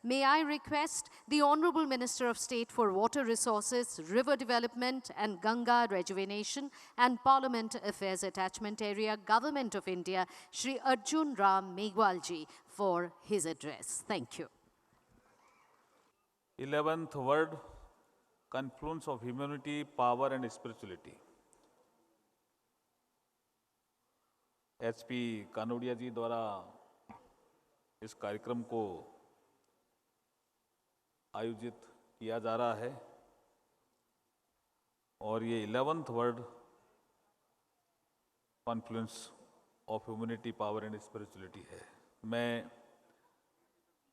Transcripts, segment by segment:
May I request the Honorable Minister of State for Water Resources, River Development and Ganga Rejuvenation and Parliament Affairs Attachment Area, Government of India, Shri Arjun Ram Meghwal ji for his address. Thank you. 11th word, confluence of humanity, power and spirituality. HP Kanodia जी द्वारा इस कार्यक्रम को आयोजित किया जा रहा है और ये 11th word Confluence of humanity, power and spirituality है। मैं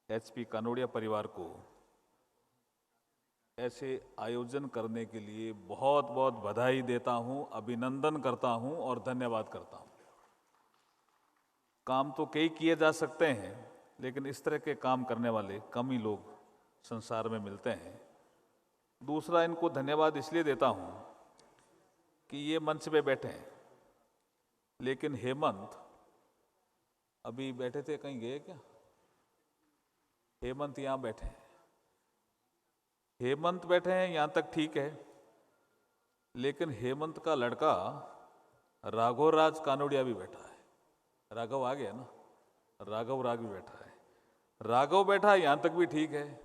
HP कानोडिया परिवार को ऐसे आयोजन करने के लिए बहुत बहुत बधाई देता हूं, अभिनंदन करता हूं और धन्यवाद करता हूं। काम तो कई किए जा सकते हैं, लेकिन इस तरह के काम करने वाले कम ही लोग संसार में मिलते हैं। दूसरा, इनको धन्यवाद इसलिए देता हूं कि ये मंच पे बैठे हैं, लेकिन हेमंत अभी बैठे थे, कहीं गए क्या? हेमंत यहाँ बैठे हैं, हेमंत बैठे हैं यहाँ तक ठीक है, लेकिन हेमंत का लड़का राघव राज कानोडिया भी बैठा है। राघव आ गया ना, राघव राग भी बैठा है। राघव बैठा है यहाँ तक भी ठीक है,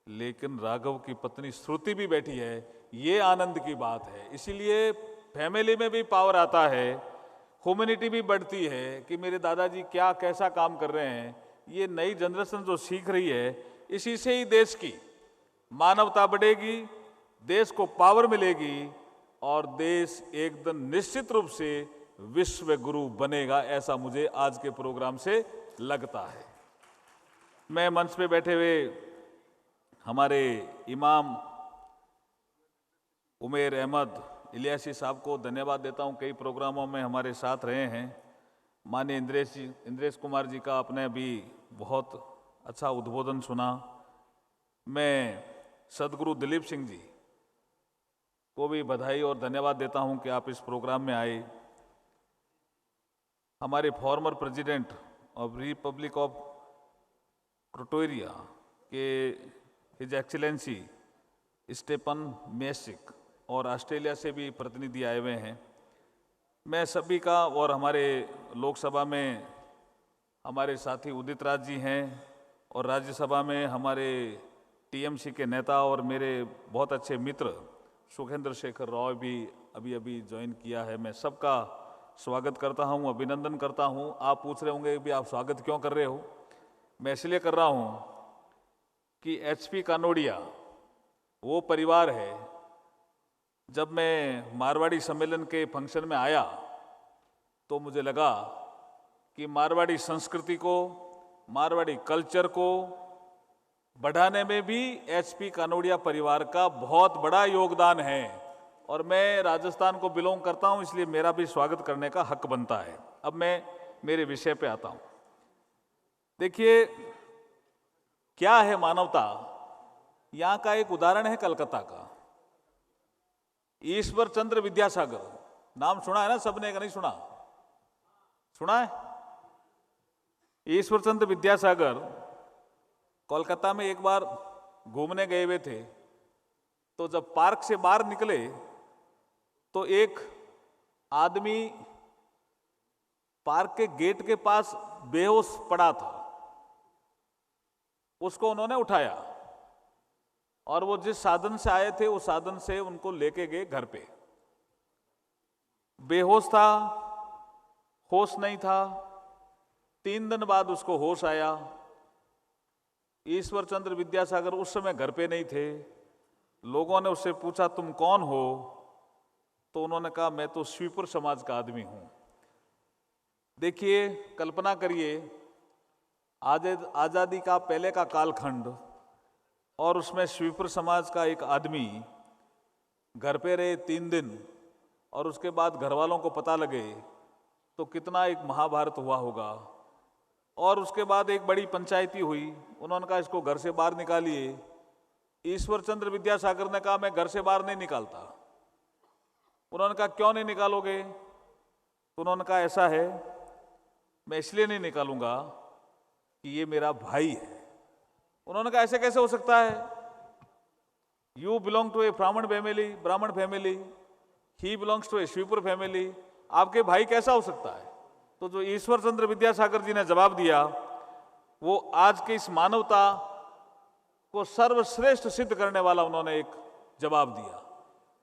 लेकिन राघव की पत्नी श्रुति भी बैठी है, ये आनंद की बात है। इसीलिए फैमिली में भी पावर आता है, ह्यूमैनिटी भी बढ़ती है कि मेरे दादाजी क्या कैसा काम कर रहे हैं। ये नई जनरेशन जो सीख रही है, इसी से ही देश की मानवता बढ़ेगी, देश को पावर मिलेगी और देश एक दिन निश्चित रूप से विश्व गुरु बनेगा, ऐसा मुझे आज के प्रोग्राम से लगता है। मैं मंच पे बैठे हुए हमारे इमाम उमेर अहमद इलियासी साहब को धन्यवाद देता हूं, कई प्रोग्रामों में हमारे साथ रहे हैं। माननीय इंद्रेश कुमार जी का आपने भी बहुत अच्छा उद्बोधन सुना। मैं सदगुरु दिलीप सिंह जी को भी बधाई और धन्यवाद देता हूं कि आप इस प्रोग्राम में आए। हमारे former president of republic of Croatia के हिज एक्सीलेंसी स्टेफन मेसिक और ऑस्ट्रेलिया से भी प्रतिनिधि आए हुए हैं। मैं सभी का, और हमारे लोकसभा में हमारे साथी उदित राज जी हैं और राज्यसभा में हमारे टीएमसी के नेता और मेरे बहुत अच्छे मित्र सुखेंद्र शेखर राव भी अभी ज्वाइन किया है। मैं सबका स्वागत करता हूं, अभिनंदन करता हूं। आप पूछ रहे होंगे भी आप स्वागत क्यों कर रहे हो? मैं इसलिए कर रहा हूं कि HP कानोडिया वो परिवार है। जब मैं मारवाड़ी सम्मेलन के फंक्शन में आया तो मुझे लगा कि मारवाड़ी संस्कृति को, मारवाड़ी कल्चर को बढ़ाने में भी HP कानोडिया परिवार का बहुत बड़ा योगदान है और मैं राजस्थान को बिलोंग करता हूं, इसलिए मेरा भी स्वागत करने का हक बनता है। अब मैं मेरे विषय पे आता हूं। देखिए, क्या है मानवता? यहां का एक उदाहरण है कलकत्ता का। ईश्वर चंद्र विद्यासागर नाम सुना है ना सबने, का नहीं सुना? सुना है? ईश्वर चंद्र विद्यासागर कोलकाता में एक बार घूमने गए हुए थे, तो जब पार्क से बाहर निकले तो एक आदमी पार्क के गेट के पास बेहोश पड़ा था। उसको उन्होंने उठाया और वो जिस साधन से आए थे उस साधन से उनको लेके गए घर पे। बेहोश था, होश नहीं था। 3 दिन बाद उसको होश आया। ईश्वर चंद्र विद्यासागर उस समय घर पे नहीं थे। लोगों ने उससे पूछा तुम कौन हो? तो उन्होंने कहा मैं तो स्वीपर समाज का आदमी हूं। देखिए, कल्पना करिए, आजादी का पहले का कालखंड और उसमें स्वीपर समाज का एक आदमी घर पे रहे 3 दिन और उसके बाद घर वालों को पता लगे तो कितना एक महाभारत हुआ होगा। और उसके बाद एक बड़ी पंचायती हुई, उन्होंने कहा इसको घर से बाहर निकालिए। ईश्वर चंद्र विद्यासागर ने कहा मैं घर से बाहर नहीं निकालता। उन्होंने कहा क्यों नहीं निकालोगे? तो उन्होंने कहा ऐसा है, मैं इसलिए नहीं निकालूंगा कि ये मेरा भाई है। उन्होंने कहा ऐसे कैसे हो सकता है, you belong to a Brahmin family, he belongs to a Shripur family, आपके भाई कैसा हो सकता है। तो जो ईश्वर चंद्र विद्यासागर जी ने जवाब दिया, वो आज की इस मानवता को सर्वश्रेष्ठ सिद्ध करने वाला उन्होंने एक जवाब दिया।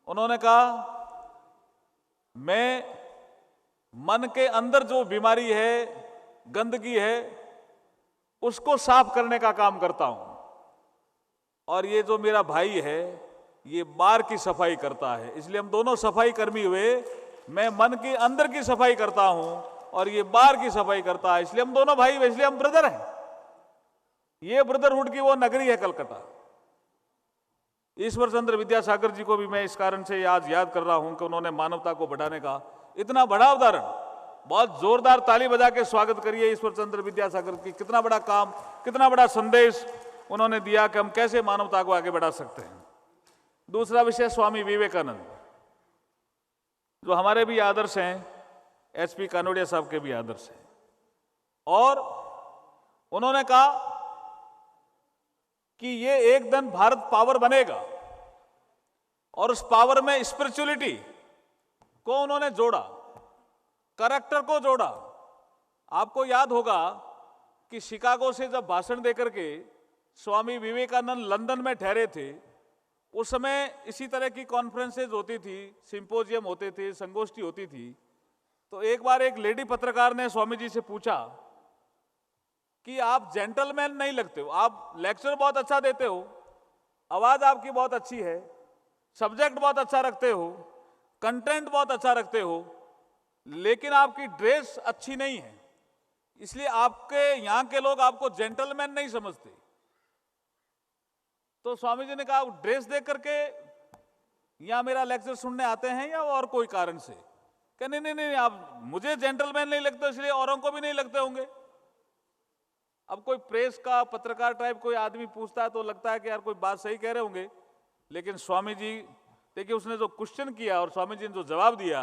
उन्होंने कहा, मैं मन के अंदर जो बीमारी है, गंदगी है, उसको साफ करने का काम करता हूं, और ये जो मेरा भाई है ये बाहर की सफाई करता है, इसलिए हम दोनों सफाई कर्मी हुए। मैं मन के अंदर की सफाई करता हूं और ये बाहर की सफाई करता है, इसलिए हम दोनों भाई, इसलिए हम ब्रदर हैं। ये ब्रदरहुड की वो नगरी है कलकत्ता। ईश्वर चंद्र विद्यासागर जी को भी मैं इस कारण से आज याद कर रहा हूं कि उन्होंने मानवता को बढ़ाने का इतना बड़ा उदाहरण, बहुत जोरदार ताली बजा के स्वागत करिए ईश्वर चंद्र विद्यासागर की। कितना बड़ा काम, कितना बड़ा संदेश उन्होंने दिया कि हम कैसे मानवता को आगे बढ़ा सकते हैं। दूसरा विषय स्वामी विवेकानंद, जो हमारे भी आदर्श हैं, एचपी कानोडिया साहब के भी आदर्श हैं। और उन्होंने कहा कि ये एक दिन भारत पावर बनेगा, और उस पावर में स्पिरिचुअलिटी को उन्होंने जोड़ा, करैक्टर को जोड़ा। आपको याद होगा कि शिकागो से जब भाषण देकर के स्वामी विवेकानंद लंदन में ठहरे थे, उस समय इसी तरह की कॉन्फ्रेंसेज होती थी, सिंपोजियम होते थे, संगोष्ठी होती थी। तो एक बार एक लेडी पत्रकार ने स्वामी जी से पूछा कि आप जेंटलमैन नहीं लगते हो, आप लेक्चर बहुत अच्छा देते हो, आवाज आपकी बहुत अच्छी है, सब्जेक्ट बहुत अच्छा रखते हो, कंटेंट बहुत अच्छा रखते हो, लेकिन आपकी ड्रेस अच्छी नहीं है, इसलिए आपके यहां के लोग आपको जेंटलमैन नहीं समझते। तो स्वामी जी ने कहा, ड्रेस देख करके यहां मेरा लेक्चर सुनने आते हैं या और कोई कारण से? कहा नहीं नहीं नहीं, आप मुझे जेंटलमैन नहीं लगते, इसलिए औरों को भी नहीं लगते होंगे। अब कोई प्रेस का पत्रकार टाइप कोई आदमी पूछता है तो लगता है कि यार कोई बात सही कह रहे होंगे, लेकिन स्वामी जी देखिए उसने जो क्वेश्चन किया और स्वामी जी ने जो जवाब दिया,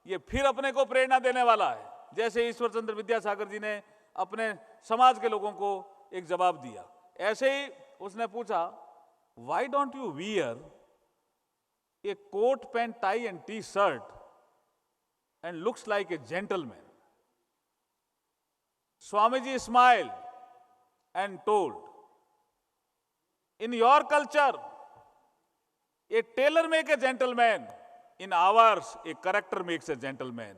ये फिर अपने को प्रेरणा देने वाला है। जैसे ईश्वर चंद्र विद्यासागर जी ने अपने समाज के लोगों को एक जवाब दिया, ऐसे ही उसने पूछा, why don't you wear a coat pant tie and T shirt and looks like a gentleman? Swamiji smiled and told, in your culture, a tailor make a gentleman, in ours, a character makes a gentleman.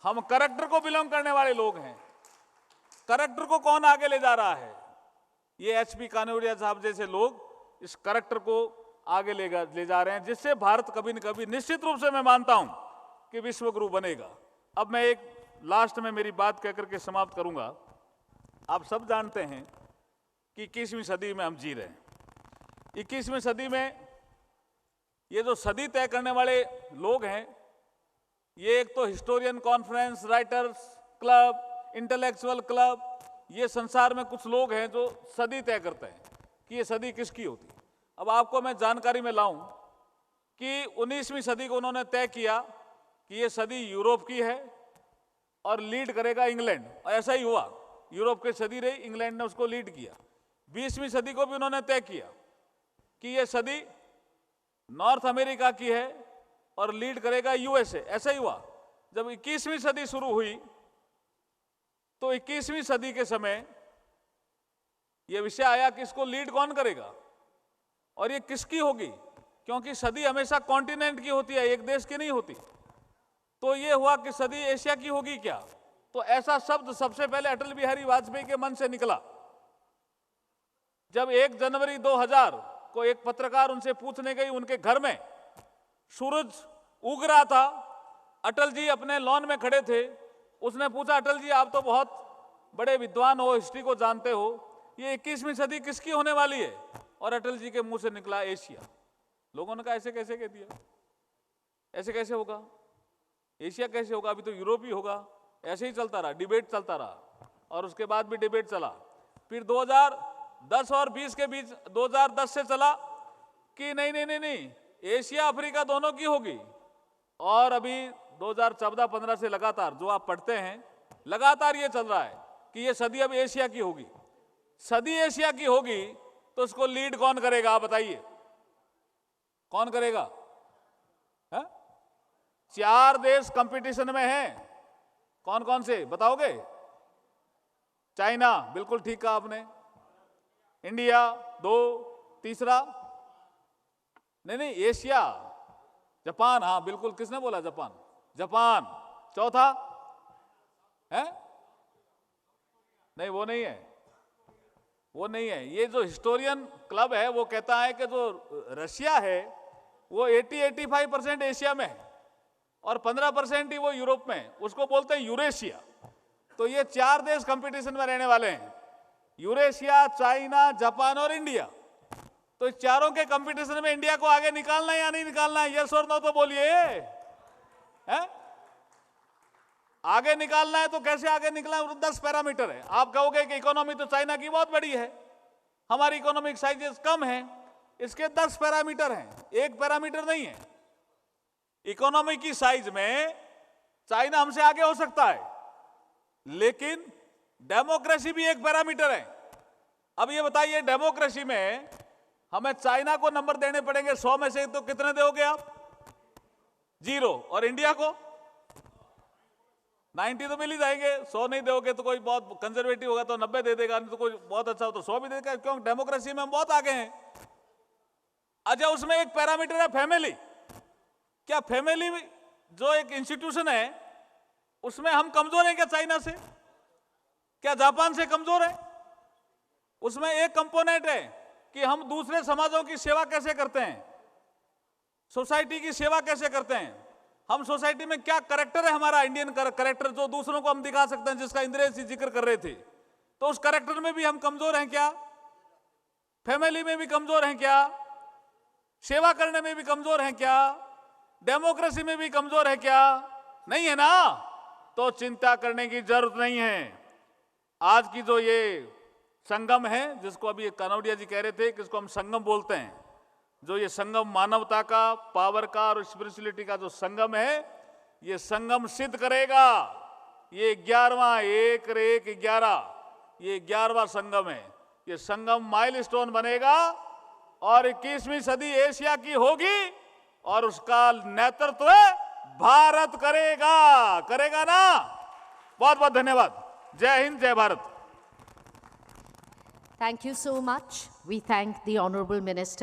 हम character को belong करने वाले लोग हैं। Character को कौन आगे ले जा रहा है? ये एचपी कानोडिया साहब जैसे लोग इस करेक्टर को आगे ले जा रहे हैं, जिससे भारत कभी न कभी, निश्चित रूप से मैं मानता हूं कि विश्व गुरु बनेगा। अब मैं एक लास्ट में मेरी बात कहकर के समाप्त करूंगा। आप सब जानते हैं कि 21वीं सदी में हम जी रहे हैं। 21वीं सदी में ये जो सदी तय करने वाले लोग हैं, ये एक तो historian conference, writers club, intellectual club, ये संसार में कुछ लोग हैं जो सदी तय करते हैं कि ये सदी किसकी होती। अब आपको मैं जानकारी में लाऊं कि 19वीं सदी को उन्होंने तय किया कि ये सदी यूरोप की है और लीड करेगा इंग्लैंड, और ऐसा ही हुआ। यूरोप की सदी रही, इंग्लैंड ने उसको लीड किया। 20वीं सदी को भी उन्होंने तय किया कि ये सदी नॉर्थ अमेरिका की है और लीड करेगा यूएसए, ऐसा ही हुआ। जब 21वीं सदी शुरू हुई तो 21वीं सदी के समय यह विषय आया कि इसको लीड कौन करेगा और ये किसकी होगी, क्योंकि सदी हमेशा कॉन्टिनेंट की होती है, एक देश की नहीं होती। तो ये हुआ कि सदी एशिया की होगी क्या? तो ऐसा शब्द सबसे पहले अटल बिहारी वाजपेयी के मन से निकला। जब 1 जनवरी 2000 को एक पत्रकार उनसे पूछने गई, उनके घर में सूरज उग रहा था, अटल जी अपने लॉन में खड़े थे। उसने पूछा, अटल जी आप तो बहुत बड़े विद्वान हो, हिस्ट्री को जानते हो, ये 21वीं सदी किसकी होने वाली है? और अटल जी के मुंह से निकला एशिया। लोगों ने कहा ऐसे कैसे कह दिया, ऐसे कैसे होगा, एशिया कैसे होगा, अभी तो यूरोप ही होगा। ऐसे ही चलता रहा, डिबेट चलता रहा, और उसके बाद भी डिबेट चला। फिर 2010 और 20 के बीच 2010 से चला कि नहीं नहीं नहीं नहीं, एशिया अफ्रीका दोनों की होगी। और अभी 2014-15 से लगातार जो आप पढ़ते हैं, लगातार ये चल रहा है कि ये सदी अब एशिया की होगी। सदी एशिया की होगी तो उसको लीड कौन करेगा, आप बताइए, कौन करेगा? है? 4 देश कंपटीशन में हैं, कौन कौन से बताओगे? चाइना, बिल्कुल ठीक कहा आपने। इंडिया 2, तीसरा नहीं, एशिया, जापान, हाँ बिल्कुल, किसने बोला जापान? जापान, चौथा है? नहीं, वो नहीं है, वो नहीं है। ये जो हिस्टोरियन क्लब है वो कहता है कि जो रशिया है वो 80-85% एशिया में है और 15% ही वो यूरोप में है, उसको बोलते हैं यूरेशिया। तो ये 4 देश कंपटीशन में रहने वाले हैं, यूरेशिया, चाइना, जापान और इंडिया। तो चारों के कंपटीशन में इंडिया को आगे निकालना है या नहीं निकालना है? यस और नो तो बोलिए। है? आगे निकालना है तो कैसे आगे निकलना है? 10 पैरामीटर है। आप कहोगे कि इकोनॉमी तो चाइना की बहुत बड़ी है, हमारी इकोनॉमिक साइजेस कम है, इसके 10 पैरामीटर हैं, एक पैरामीटर नहीं है। इकोनॉमी की साइज में चाइना हमसे आगे हो सकता है, लेकिन डेमोक्रेसी भी एक पैरामीटर है। अब ये बताइए, डेमोक्रेसी में हमें चाइना को नंबर देने पड़ेंगे 100 में से, तो कितने दोगे आप? 0। और इंडिया को 90 तो मिल ही जाएंगे। 100 नहीं दोगे तो कोई बहुत कंजर्वेटिव होगा तो 90 दे देगा, नहीं तो कोई बहुत अच्छा हो तो 100 भी देगा। क्यों? डेमोक्रेसी में हम बहुत आगे हैं। अच्छा, उसमें एक पैरामीटर है फैमिली। क्या फैमिली जो एक इंस्टीट्यूशन है उसमें हम कमजोर हैं क्या चाइना से? क्या जापान से कमजोर है? उसमें एक कंपोनेंट है कि हम दूसरे समाजों की सेवा कैसे करते हैं, सोसाइटी की सेवा कैसे करते हैं। हम सोसाइटी में क्या करेक्टर है हमारा, इंडियन करेक्टर जो दूसरों को हम दिखा सकते हैं, जिसका इंद्रेश जी जिक्र कर रहे थे। तो उस करेक्टर में भी हम कमजोर हैं क्या? फैमिली में भी कमजोर हैं क्या? सेवा करने में भी कमजोर हैं क्या? डेमोक्रेसी में भी कमजोर है क्या? नहीं है ना? तो चिंता करने की जरूरत नहीं है। आज की जो ये संगम है, जिसको अभी कनौडिया जी कह रहे थे कि इसको हम संगम बोलते हैं, जो ये संगम मानवता का, पावर का और स्पिरिचुअलिटी का जो संगम है, ये संगम सिद्ध करेगा। ये 11वां 1-1-11 ये 11वां संगम है। ये संगम माइलस्टोन बनेगा और 21वीं सदी एशिया की होगी और उसका नेतृत्व भारत करेगा ना? बहुत बहुत धन्यवाद। जय हिंद, जय Bharat. Thank you so much. We thank the Honorable Minister.